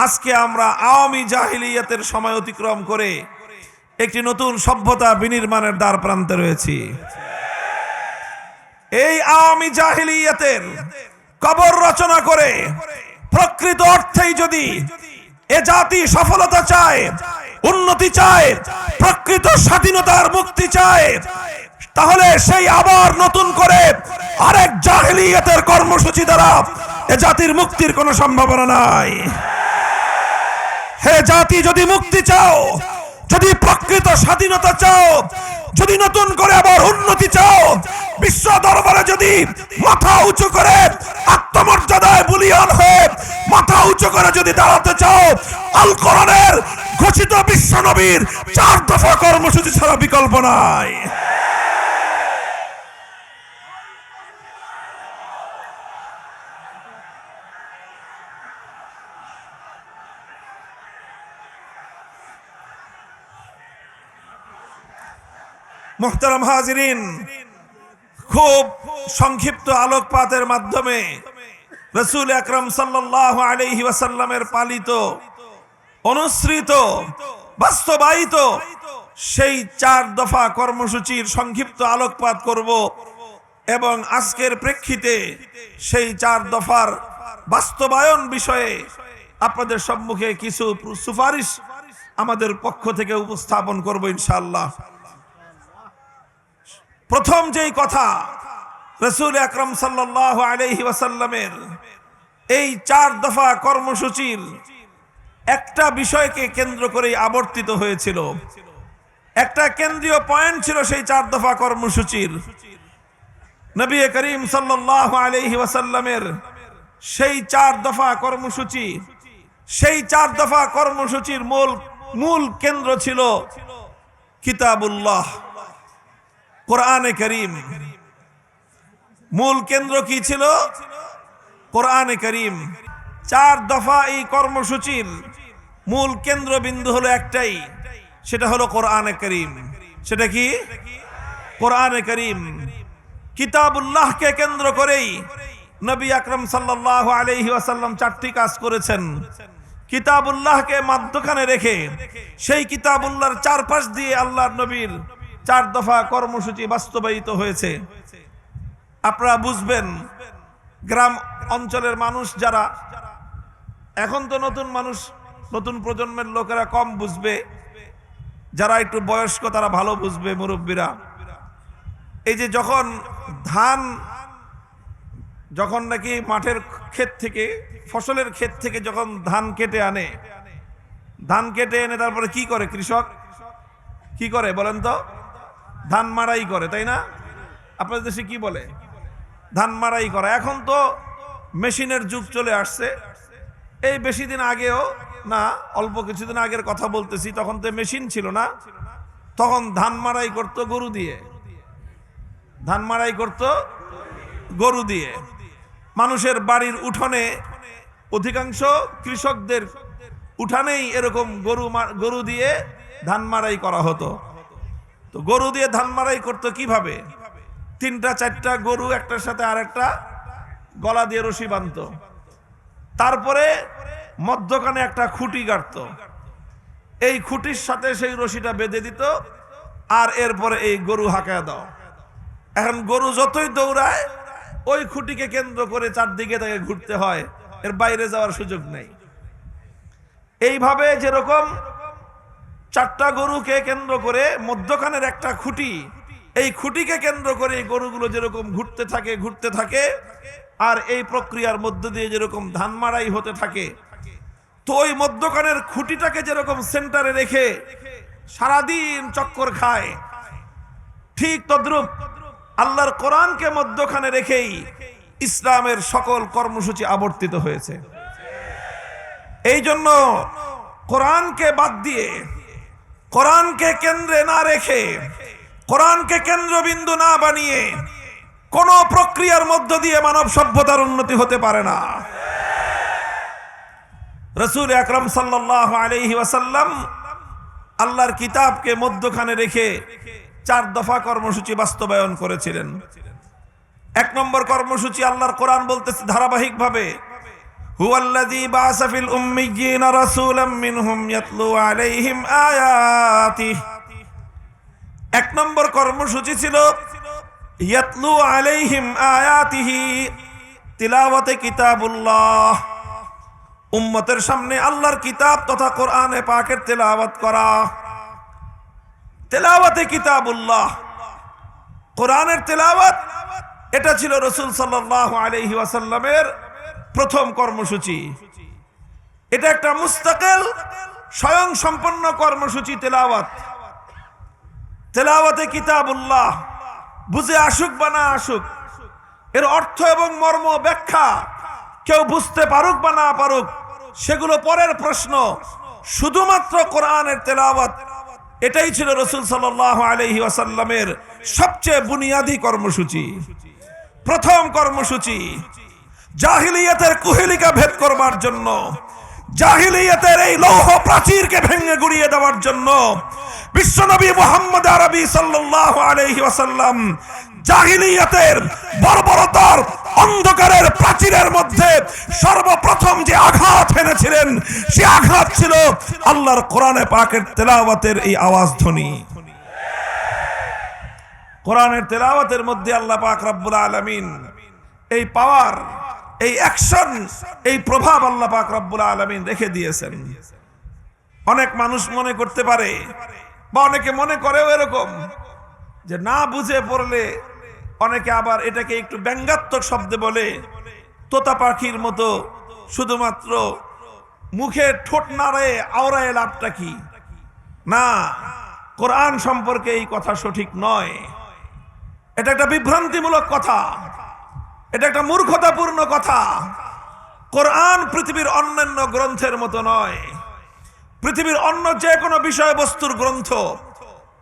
আজকে আমরা আওয়ামী জাহিলিয়াতের সময় অতিক্রম করে একটি নতুন সভ্যতা বিনির্মাণের দ্বার প্রান্তে রয়েছি। এই আওয়ামী জাহিলিয়াতের কবর রচনা করে প্রকৃত অর্থেই যদি এ জাতি সফলতা চায়, উন্নতি চায়, প্রকৃত স্বাধীনতার মুক্তি চায়, তাহলে সেই আবার নতুন করে আরেক জাহিলিয়াতের কর্মসূচি দ্বারা এ জাতির মুক্তির কোনো সম্ভাবনা নাই। হে জাতি, যদি মুক্তি চাও, যদি প্রকৃত স্বাধীনতা চাও, যদি নতুন করে আবার উন্নতি চাও, বিশ্ব দরবারে যদি মাথা উঁচু করে আত্মমর্যাদায় বলিয়ান হয়ে মাথা উঁচু করে যদি দাঁড়াতে চাও, আল কোরআনের ঘোষিত বিশ্ব নবীর 4 দফা কর্মসূচি ছাড়া বিকল্প নাই। মুহতারাম হাজিরিন, খুব সংক্ষিপ্ত আলোকপাতের মাধ্যমে রাসূল আকরাম সাল্লাল্লাহু আলাইহি ওয়াসাল্লামের পালিত, অনুসৃত, বাস্তবায়িত সেই 4 দফা কর্মসূচির সংক্ষিপ্ত আলোকপাত করব এবং আজকের প্রেক্ষিতে সেই 4 দফার বাস্তবায়ন বিষয়ে আপনাদের সম্মুখে কিছু সুপারিশ আমাদের পক্ষ থেকে উপস্থাপন করব ইনশাআল্লাহ। প্রথম যেই কথা, রাসূল আকরাম সাল্লাল্লাহু আলাইহি ওয়াসাল্লামের এই 4 দফা কর্মসূচির একটা বিষয়কে কেন্দ্র করেই আবর্তিত হয়েছিল। একটা কেন্দ্রীয় পয়েন্ট ছিল সেই 4 দফা কর্মসূচির। নবী করিম সাল্লাল্লাহু আলাইহি ওয়াসাল্লামের সেই 4 দফা কর্মসূচি, সেই 4 দফা কর্মসূচির মূল কেন্দ্র ছিল কিতাবুল্লাহ, কোরআনে কারীম। মূল কেন্দ্র কি ছিল? কোরআনে কারীম। 4 দফা এই কর্মসূচির মূল কেন্দ্রবিন্দু হলো একটাই, সেটা হলো কোরআনে কারীম। সেটা কি? কোরআনে কারীম। কিতাবুল্লাহকে কেন্দ্র করেই নবী আকরাম সাল্লাল্লাহু আলাইহি ওয়াসাল্লাম 4টি কাজ করেছেন। কিতাবুল্লাহকে মধ্যখানে রেখে সেই কিতাবুল্লাহর চারপাশ দিয়ে আল্লাহর নবীর 4 দফা কর্মসূচি বাস্তবায়িত হয়েছে। আপনারা বুঝবেন, গ্রাম অঞ্চলের মানুষ যারা, এখন তো নতুন মানুষ, নতুন প্রজন্মের লোকেরা কম বুঝবে, যারা একটু বয়স্ক তারা ভালো বুঝবে, মুরব্বীরা। এই যে যখন নাকি মাঠের ক্ষেত থেকে, ফসলের ক্ষেত থেকে যখন ধান কেটে আনে, ধান কেটে এনে তারপরে কি করে কৃষক? কি করে বলেন তো? ধান মাড়াই করে, তাই না? আপনাদের দেশে কি বলে? ধান মাড়াই করা। এখন তো মেশিনের যুগ চলে আসছে। এই বেশি দিন আগেও না, অল্প কিছুদিন আগের কথা বলতেছি, তখন তো মেশিন ছিল না। তখন ধান মাড়াই করতো গরু দিয়ে। ধান মাড়াই করতো গরু দিয়ে। মানুষের বাড়ির উঠোনে, অধিকাংশ কৃষকদের উঠানেই এরকম গরু দিয়ে ধান মাড়াই করা হতো। তো গরু দিয়ে ধান মাড়াই করতো কিভাবে? 3টা 4টা গরু একটার সাথে আরেকটা গলা দিয়ে রশি বাঁধতো, তারপরে মধ্যখানে একটা খুঁটি গাড়তো, এই খুঁটির সাথে সেই রশিটা বেঁধে দিত, আর এরপরে এই গরু হাঁকায় দাও। এখন গরু যতই দৌড়ায় ওই খুঁটিকে কেন্দ্র করে চারদিকে তাকে ঘুরতে হয়, এর বাইরে যাওয়ার সুযোগ নেই। এইভাবে যেরকম 4টা গরুকে কেন্দ্র করে মধ্যখানের একটা খুঁটি, এই খুঁটিকে কেন্দ্র করে এই গরুগুলো যেরকম ঘুরতে থাকে, আর এই প্রক্রিয়ার মধ্য দিয়ে যেরকম ধান মাড়াই হতে থাকে, তো ওই মধ্যখানের খুঁটিটাকে যেরকম সেন্টারে রেখে সারাদিন চক্কর খায়, ঠিক তদ্রূপ আল্লাহর কোরআনকে মধ্যখানে রেখেই ইসলামের সকল কর্মসূচি আবর্তিত হয়েছে। এই জন্য কোরআনকে বাদ দিয়ে, কোরআনকে কেন্দ্রে না রেখে, কোরআনকে কেন্দ্রবিন্দু না বানিয়ে কোন প্রক্রিয়ার মধ্য দিয়ে মানব সভ্যতার উন্নতি হতে পারে না। রাসূল আকরাম সাল্লাল্লাহু আলাইহি ওয়াসাল্লাম আল্লাহর কিতাবকে মধ্যখানে রেখে 4 দফা কর্মসূচি বাস্তবায়ন করেছিলেন। 1 নম্বর কর্মসূচি, আল্লাহর কোরআন বলতেছে ধারাবাহিকভাবে হুয়াল্লাযী বাআসা ফিল উম্মিয়্যিনা রাসূলাম মিনহুম ইয়াতলু আলাইহিম আয়াতিহি। এক নম্বর কর্মসূচি ছিল ইয়াতলু আলাইহিম আয়াতিহি, তিলাওয়াতে কিতাবুল্লাহ, উম্মতের সামনে আল্লাহর কিতাব তথা কোরআনে পাকের তেলাওয়াত করা। তেলাওয়াতে কিতাবুল্লাহ, কোরআনের তেলাওয়াত, এটা ছিল রাসূল সাল্লাল্লাহু আলাইহি ওয়াসাল্লামের প্রথম কর্মসূচি। এটা একটা মুস্তাকিল স্বয়ং সম্পন্ন কর্মসূচি। তেলাওয়াতে কিতাবুল্লাহ, বুঝে আসুক বা না আসুক, এর অর্থ এবং মর্ম ব্যাখ্যা কেউ বুঝতে পারুক বা না পারুক, সেগুলো পরের প্রশ্ন। শুধুমাত্র কোরআনের তেলাওয়াত, এটাই ছিল রাসূল সাল্লাল্লাহু আলাইহি ওয়াসাল্লামের সবচেয়ে বুনিয়াদী কর্মসূচি, প্রথম কর্মসূচি। জাহিলিয়াতের কুহেলিকা ভেদ করবার জন্য, জাহিলিয়াতের এই লৌহ প্রাচীরকে ভেঙে গুড়িয়ে দেওয়ার জন্য বিশ্বনবী মুহাম্মদ আরবি সাল্লাল্লাহু আলাইহি ওয়াসাল্লাম জাহিলিয়াতের বর্বরতার অন্ধকারের প্রাচীরের মধ্যে সর্বপ্রথম যে আঘাত এনেছিলেন, সে আঘাত ছিল আল্লাহর কোরআনে পাকের তেলাওয়াতের এই আওয়াজ ধ্বনি। কোরআনের তেলাওয়াতের মধ্যে আল্লাহ পাক রব্বুল আলামিন এই পাওয়ার, এই অ্যাকশন, এই প্রভাব আল্লাহ পাক রব্বুল আলামিন রেখে দিয়েছেন। অনেক মানুষ মনে করতে পারে বা অনেকে মনে করেও এরকম যে না বুঝে পড়লে, অনেকে আবার এটাকে একটু ব্যঙ্গাত্মক শব্দে বলে, তোতা পাখির মতো শুধুমাত্র মুখে ঠোঁট নাড়ায় আওড়ায় লাভটা কি? না, কোরআন সম্পর্কে এই কথা সঠিক নয়। এটা একটা বিভ্রান্তিমূলক কথা, এটা একটা মূর্খতাপূর্ণ কথা। কোরআন পৃথিবীর অন্যান্য গ্রন্থের মতো নয়। পৃথিবীর অন্য যে কোনো বিষয়বস্তুর গ্রন্থ,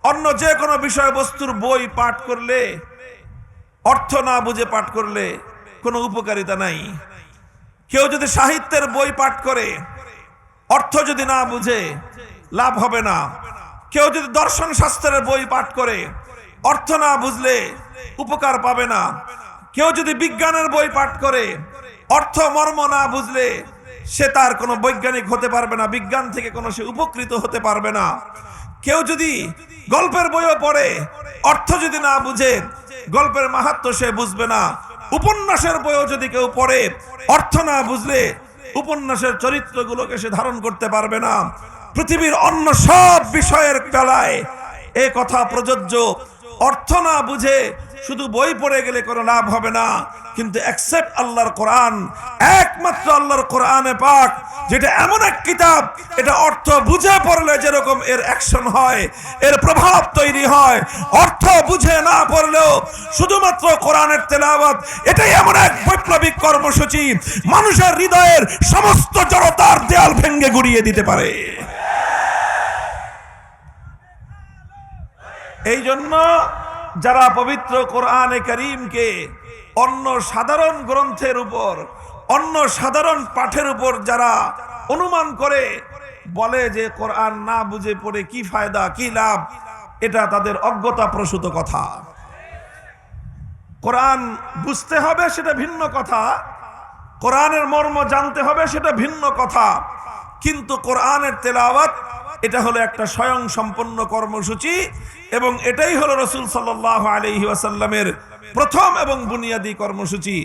অন্য যে কোনো বিষয়বস্তুর বই পাঠ করলে, অর্থ না বুঝে পাঠ করলে কোনো উপকারিতা নাই। কেউ যদি সাহিত্যের বই পাঠ করে, অর্থ যদি না বুঝে, লাভ হবে না। কেউ যদি দর্শন শাস্ত্রের বই পাঠ করে, অর্থ না বুঝলে উপকার পাবে না। কেউ যদি বিজ্ঞানের বই পাঠ করে, অর্থ মর্ম না বুঝলে সে তার কোনো বৈজ্ঞানিক হতে পারবে না, বিজ্ঞান থেকে কোনো সে উপকৃত হতে পারবে না। কেউ যদি গল্পের বইও পড়ে, অর্থ যদি না বুঝে, গল্পের মাহাত্ম্য সে বুঝবে না। উপন্যাসের বইও যদি কেউ পড়ে, অর্থ না বুঝলে উপন্যাসের চরিত্রগুলোকে সে ধারণ করতে পারবে না। পৃথিবীর অন্য সব বিষয়ের বেলায় এই কথা প্রযোজ্য। অর্থ না বুঝে শুধু বই পড়ে গেলে কোনো লাভ হবে না, কিন্তু এক্সেপ্ট আল্লাহর কোরআন, একমাত্র আল্লাহর কোরআনে পাক, যেটা এমন এক কিতাব, এটা অর্থ বুঝে পড়লে যেরকম এর অ্যাকশন হয়, এর প্রভাব তৈরি হয়, অর্থ বুঝে না পড়লেও শুধুমাত্র কোরআনের তেলাওয়াত, এটাই এমন এক বৈপ্লবিক কর্মসূচি, মানুষের হৃদয়ের সমস্ত জড়তার দেয়াল ভেঙে গুড়িয়ে দিতে পারে। এই জন্য যারা পবিত্র কোরআনে কারীমকে অন্য সাধারণ গ্রন্থের উপর, অন্য সাধারণ পাঠের উপর যারা অনুমান করে বলে যে কোরআন না বুঝে পড়ে কি ফায়দা, কি লাভ, এটা তাদের অজ্ঞতা প্রসূত কথা। কোরআন বুঝতে হবে সেটা ভিন্ন কথা, কোরআনের মর্ম জানতে হবে সেটা ভিন্ন কথা, কিন্তু কোরআনের তেলাওয়াত এটা হলো একটা স্বয়ং সম্পন্ন কর্মসূচি, এবং এটাই হলো রাসূল সাল্লাল্লাহু আলাইহি ওয়াসাল্লামের প্রথম এবং বুনিয়াদী কর্মসূচি।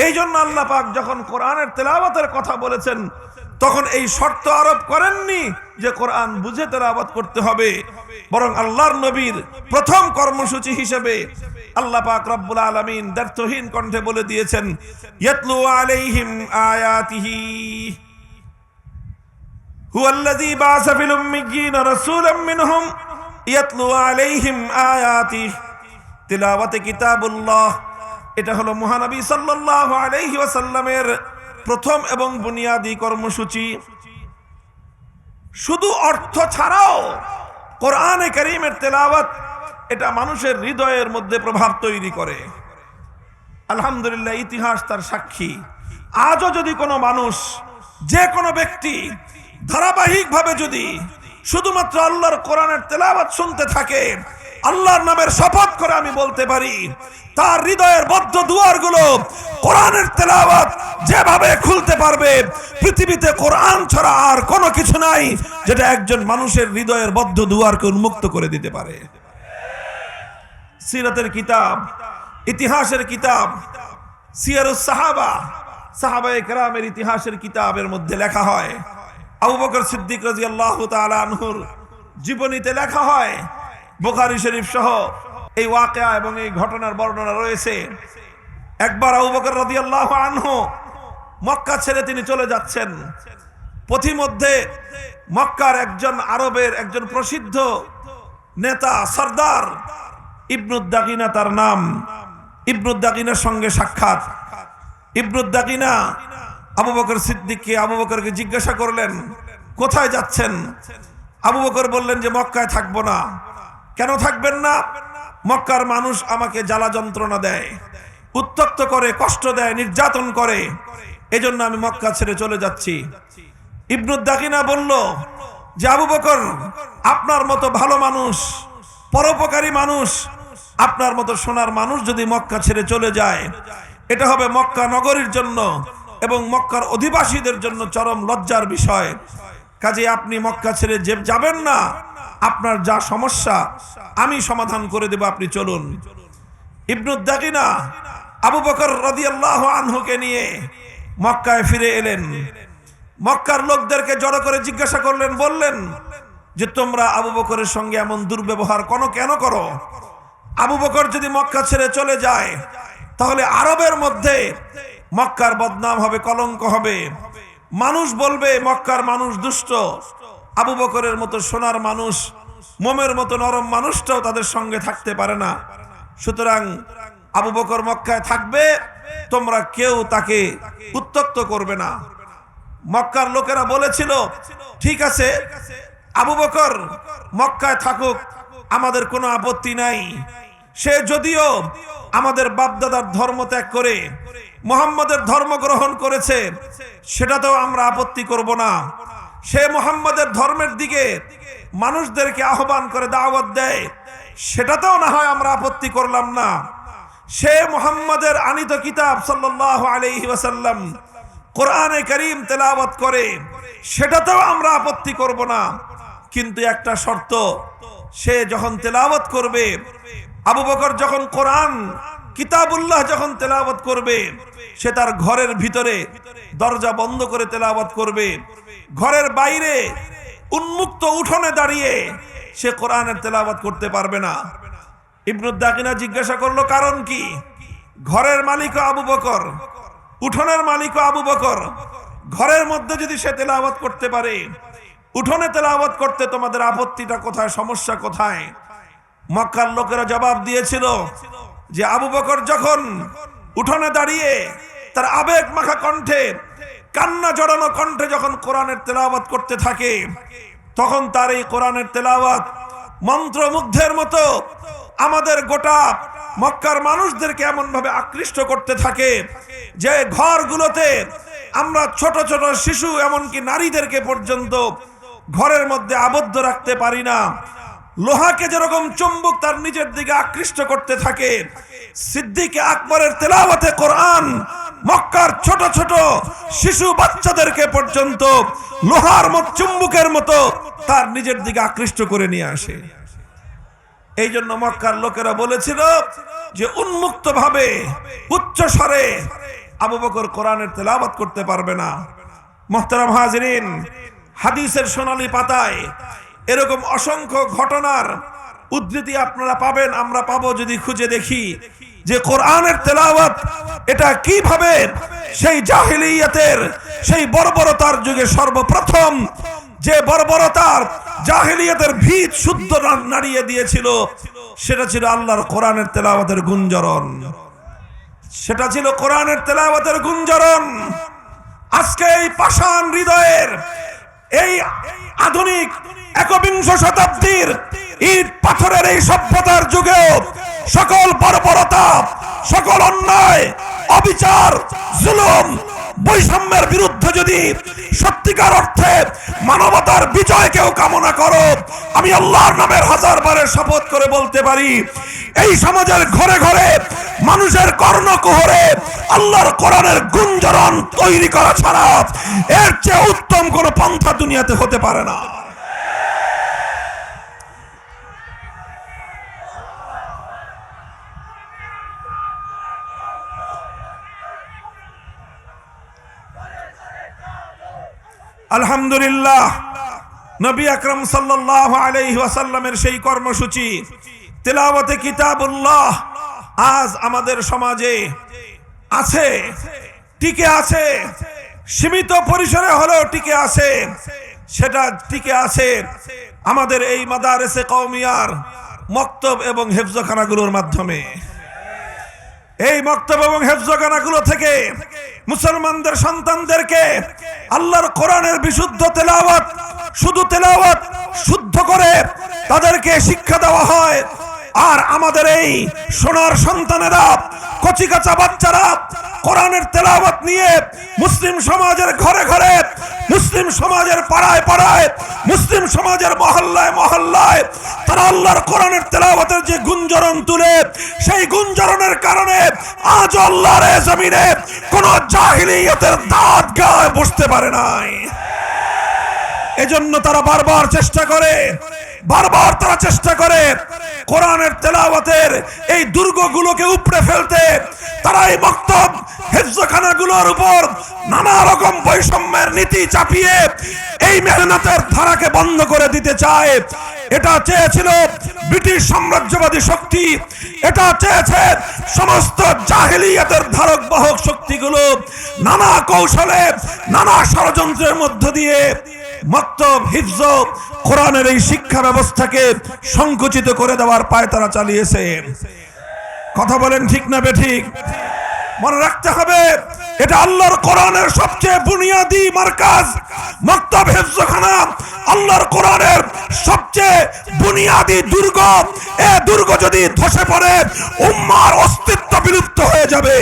এই জন্য আল্লাহ পাক যখন কোরআনের তেলাওয়াতের কথা বলেছেন, তখন এই শর্ত আরোপ করেননি যে কোরআন বুঝে তেলাওয়াত করতে হবে, বরং আল্লাহর নবীর প্রথম কর্মসূচি হিসেবে আল্লাহ পাক রব্বুল আলামিন দ্ব্যর্থহীন কণ্ঠে বলে দিয়েছেন, ইয়াতলু আলাইহিম আয়াতিহি হুয়াল্লাযী বাআসা ফিল উম্মিয়্যিনা রাসূলাম মিনহুম ইয়াতলু আলাইহিম আয়াতিহি, তিলাওয়াতে কিতাবুল্লাহ। এটা হলো মহানবী সাল্লাল্লাহু আলাইহি ওয়াসাল্লামের প্রথম এবং বুনিয়াদী কর্মসূচি। শুধু অর্থ ছাড়াও কোরআনে কারীমের তেলাওয়াত এটা মানুষের হৃদয়ের মধ্যে প্রভাব তৈরি করে। আলহামদুলিল্লাহ, ইতিহাস তার সাক্ষী। আজও যদি কোনো মানুষ, যে কোনো ব্যক্তি ধারাবাহিকভাবে যদি শুধুমাত্র আল্লাহর কোরআনের তেলাওয়াত শুনতে থাকে, আল্লাহর নামের শপথ করে আমি বলতে পারি, তার হৃদয়ের বদ্ধ দুয়ারগুলো কোরআনের তেলাওয়াত যেভাবে খুলতে পারবে, পৃথিবীতে কোরআন ছাড়া আর কোনো কিছু নাই যেটা একজন মানুষের হৃদয়ের বদ্ধ দুয়ারকে উন্মুক্ত করে দিতে পারে। সিরাতের কিতাব, ইতিহাসের কিতাব, সিয়ারুস সাহাবা, সাহাবায়ে কেরামের ইতিহাসের কিতাবের মধ্যে লেখা হয়, আবু বকর সিদ্দিক রাদিয়াল্লাহু তাআলা আনহুর জীবনীতে লেখা হয়, বুখারী শরীফ সহ এই ওয়াকিয়া এবং এই ঘটনার বর্ণনা রয়েছে। একবার আবু বকর রাদিয়াল্লাহু আনহু মক্কা ছেড়ে তিনি চলে যাচ্ছেন। পথিমধ্যে মক্কার একজন আরবের একজন প্রসিদ্ধ নেতা সরদার ইবনুদ্দাগিনা তার নাম, ইবনুদ্দাগিনার সঙ্গে সাক্ষাৎ। ইবনুদ্দাগিনা আবু বকর সিদ্দিককে, আবু বকরকে জিজ্ঞাসা করলেন, কোথায় যাচ্ছেন? আবু বকর বললেন যে মক্কায় থাকবো না। কেন থাকবেন না? মক্কার মানুষ আমাকে জ্বালা যন্ত্রণা দেয়, উত্ত্যক্ত করে, কষ্ট দেয়, নির্যাতন করে, এজন্য আমি মক্কা ছেড়ে চলে যাচ্ছি। ইবনুদ্দাগিনা বলল যে আবু বকর, আপনার মতো ভালো মানুষ, পরোপকারী মানুষ, আপনার মতো সোনার মানুষ যদি মক্কা ছেড়ে চলে যায়, এটা হবে মক্কা নগরীর জন্য এবং মক্কার অধিবাসীদের জন্য চরম লজ্জার বিষয়। কাজে আপনি মক্কা ছেড়ে যাবেন না, আপনার যা সমস্যা আমি সমাধান করে দেব, আপনি চলুন। ইবনুদ্দাগিনা আবু বকর রাদিয়াল্লাহু আনহুকে নিয়ে মক্কায় ফিরে এলেন। মক্কার লোকদেরকে জড়ো করে জিজ্ঞাসা করলেন, বললেন যে তোমরা আবু বকরের সঙ্গে এমন দুর্ব্যবহার কেন করো? আবু বকর যদি মক্কা ছেড়ে চলে যায় তাহলে আরবের মধ্যে মক্কার বদনাম হবে, কলঙ্ক হবে। মানুষ বলবে মক্কার মানুষ দুষ্ট, আবু বকরের মতো সোনার মানুষ, মোমের মতো নরম মানুষটাও তাদের সঙ্গে থাকতে পারে না। সুতরাং আবু বকর মক্কায় থাকবে, তোমরা কেউ তাকে উত্ত্যক্ত করবে না। মক্কার লোকেরা বলেছিল, ঠিক আছে, আবু বকর মক্কায় থাকুক, আমাদের কোনো আপত্তি নাই। সে যদিও আমাদের বাপদাদার ধর্ম ত্যাগ করে মুহাম্মাদের ধর্ম গ্রহণ করেছে, সেটাতেও আমরা আপত্তি করব না। সে মুহাম্মাদের ধর্মের দিকে মানুষদেরকে আহ্বান করে দাওয়াত দেয়, সেটাতেও না হয় আমরা আপত্তি করলাম না। সে মুহাম্মাদের আনিত কিতাব সাল্লাল্লাহু আলাইহি ওয়াসাল্লাম কোরআনে কারীম তেলাওয়াত করে, সেটাতেও আমরা আপত্তি করব না। কিন্তু একটা শর্ত, সে যখন তেলাওয়াত করবে, আবু বকর যখন কোরআন কিতাবুল্লাহ যখন তেলাওয়াত করবে, সে তার ঘরের ভিতরে দরজা বন্ধ করে তেলাওয়াত করবে, ঘরের বাইরে উন্মুক্ত উঠোনে দাঁড়িয়ে সে কোরআনের তেলাওয়াত করতে পারবে না। ইবনুদ্দাগিনা জিজ্ঞাসা করলো, কারণ কি? ঘরের মালিক আবু বকর, উঠোনের মালিক আবু বকর, ঘরের মধ্যে যদি সে তেলাওয়াত করতে পারে, উঠোনে তেলাওয়াত করতে তোমাদের আপত্তিটা কোথায়, সমস্যা কোথায়? মক্কার লোকেরা জবাব দিয়েছিল যে আবু বকর যখন উঠোনে দাঁড়িয়ে তার আবেগ মাখা কণ্ঠে, কান্না জড়ানো কণ্ঠে যখন কোরআনের তেলাওয়াত করতে থাকে, তখন তার এই কোরআনের তেলাওয়াত মন্ত্রমুগ্ধের মতো আমাদের গোটা মক্কার মানুষদেরকে এমন ভাবে আকৃষ্ট করতে থাকে যে ঘরগুলোতে আমরা ছোট ছোট শিশু, এমনকি নারীদেরকে পর্যন্ত ঘরের মধ্যে আবদ্ধ রাখতে পারি না। লোহাকে যেরকম চুম্বক তার নিজের দিকে আকৃষ্ট করতে থাকে, সিদ্দিক আকবরের তেলাওয়াতে কোরআন মক্কার ছোট ছোট শিশু বাচ্চাদেরকে পর্যন্ত লোহার মতো, চুম্বকের মতো তার নিজের দিকে আকৃষ্ট করে নিয়ে আসে। এই জন্য মক্কার লোকেরা বলেছিল যে উন্মুক্ত ভাবে, উচ্চ স্বরে আবু বকর কোরআনের তেলাওয়াত করতে পারবে না। মুহতারাম হাজিরিন, হাদিসের সোনালী পাতায় এরকম অসংখ্য ঘটনার উদ্ধৃতি আপনারা পাবেন, আমরা পাবো যদি খুঁজে দেখি যে কোরআনের তেলাওয়াত এটা কিভাবে সেই জাহেলিয়াতের, সেই বর্বরতার যুগে সর্বপ্রথম যে বর্বরতার জাহেলিয়াতের ভিত শুদ্ধ নাড়িয়ে দিয়েছিল, সেটা ছিল আল্লাহর কোরআনের তেলাওয়াতের গুঞ্জরণ। সেটা ছিল কোরআনের তেলাওয়াতের গুঞ্জরণ। আজকে এই পাষাণ হৃদয়ের, এই আধুনিক একবিংশ শতাব্দীর ইট পাথরের এই সভ্যতার যুগেও সকল বর্বরতা, সকল অন্যায়, অবিচার, জুলুম, বৈষম্যের বিরুদ্ধে যদি সত্যিকার অর্থে মানবতার বিজয় কেউ কামনা করো, আমি আল্লাহর নামের হাজারবারের শপথ করে বলতে পারি, এই সমাজের ঘরে ঘরে মানুষের কর্ণকুহরে আল্লাহর কোরআনের গুঞ্জরণ তৈরি করা ছাড়া এর চেয়ে উত্তম কোন পন্থা দুনিয়াতে হতে পারে না। আলহামদুলিল্লাহ, নবী আকরাম সাল্লাল্লাহু আলাইহি ওয়াসাল্লামের সেই কর্মসূচি তিলাওয়াতে কিতাবুল্লাহ আজ আমাদের সমাজে আছে, টিকে আছে, সীমিত পরিসরে হলেও টিকে আছে। সেটা টিকে আছে আমাদের এই মাদারেসে কওমিয়ার মক্তব এবং হেফজখানাগুলোর মাধ্যমে। এই মক্তব এবং হেফজখানাগুলো থেকে মুসলমানদের সন্তানদেরকে আল্লাহর কোরআনের বিশুদ্ধ তেলাওয়াত, শুধু তেলাওয়াত শুদ্ধ করে তাদেরকে শিক্ষা দেওয়া হয়। আর আমাদের এই সোনার সন্তানেরা, কচিকাঁচা বাচ্চারা কোরআনের তেলাওয়াত নিয়ে মুসলিম সমাজের ঘরে ঘরে, মুসলিম সমাজের পাড়ায় পাড়ায়, মুসলিম সমাজের মহল্লায় মহল্লায় তারা আল্লাহর কোরআনের তেলাওয়াতের যে গুঞ্জরণ তুলে, সেই গুঞ্জরণের কারণে আজ আল্লাহর এই জমিনে কোন জাহিলিয়াতের দাঁত গায়ে বসতে পারে নাই। এজন্য তারা বারবার চেষ্টা করে, বারবার তারা চেষ্টা করে কোরআনের তেলাওয়াতের এই দুর্গগুলোকে উপড়ে ফেলতে। তারা এই মক্তব হেফজখানাগুলোর উপর নানা রকম বৈষম্যের নীতি চাপিয়ে এই মেহনতের ধারাকে বন্ধ করে দিতে চায়। এটা চেয়েছিল ব্রিটিশ সাম্রাজ্যবাদী শক্তি, এটা চেয়েছে সমস্ত জাহেলিয়াতের ধারক বাহক শক্তিগুলো নানা কৌশলে, নানা ষড়যন্ত্রের মধ্য দিয়ে মক্তব, হিফজ, কোরআনের এই শিক্ষা ব্যবস্থাকে সংকুচিত করে দেওয়ার পায়তারা চালিয়েছে। কথা বলেন ঠিক না বেঠিক? মনে রাখতে হবে, এটা আল্লাহর কোরআনের সবচেয়ে বুনিয়াদী মার্কাজ। মক্তব, হিফজখানা আল্লাহর কোরআনের সবচেয়ে বুনিয়াদী দুর্গ। এই দুর্গ যদি ধসে পড়ে উম্মাহর অস্তিত্ব বিলুপ্ত হয়ে যাবে।